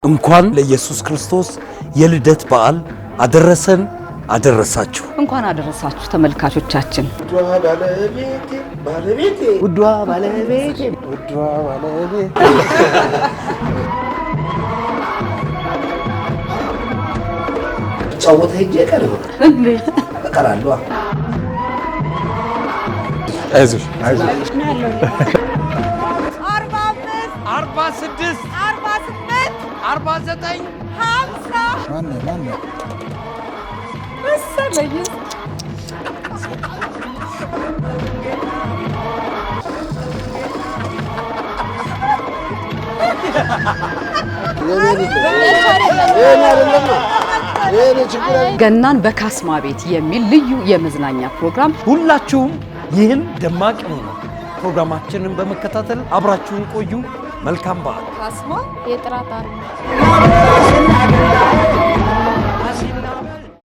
እንኳን ለኢየሱስ ክርስቶስ የልደት በዓል አደረሰን አደረሳችሁ። እንኳን አደረሳችሁ ተመልካቾቻችን። ውዷ ባለቤቴ ጫወተ ሄጄ ቀራለሁ። አይዞሽ 46 49 50 መሰለኝ። ገናን በካስማ ቤት የሚል ልዩ የመዝናኛ ፕሮግራም ሁላችሁም ይህን ደማቅ የሆነ ፕሮግራማችንን በመከታተል አብራችሁን ቆዩ። መልካም በዓል። ካስማ የጥራት አርማ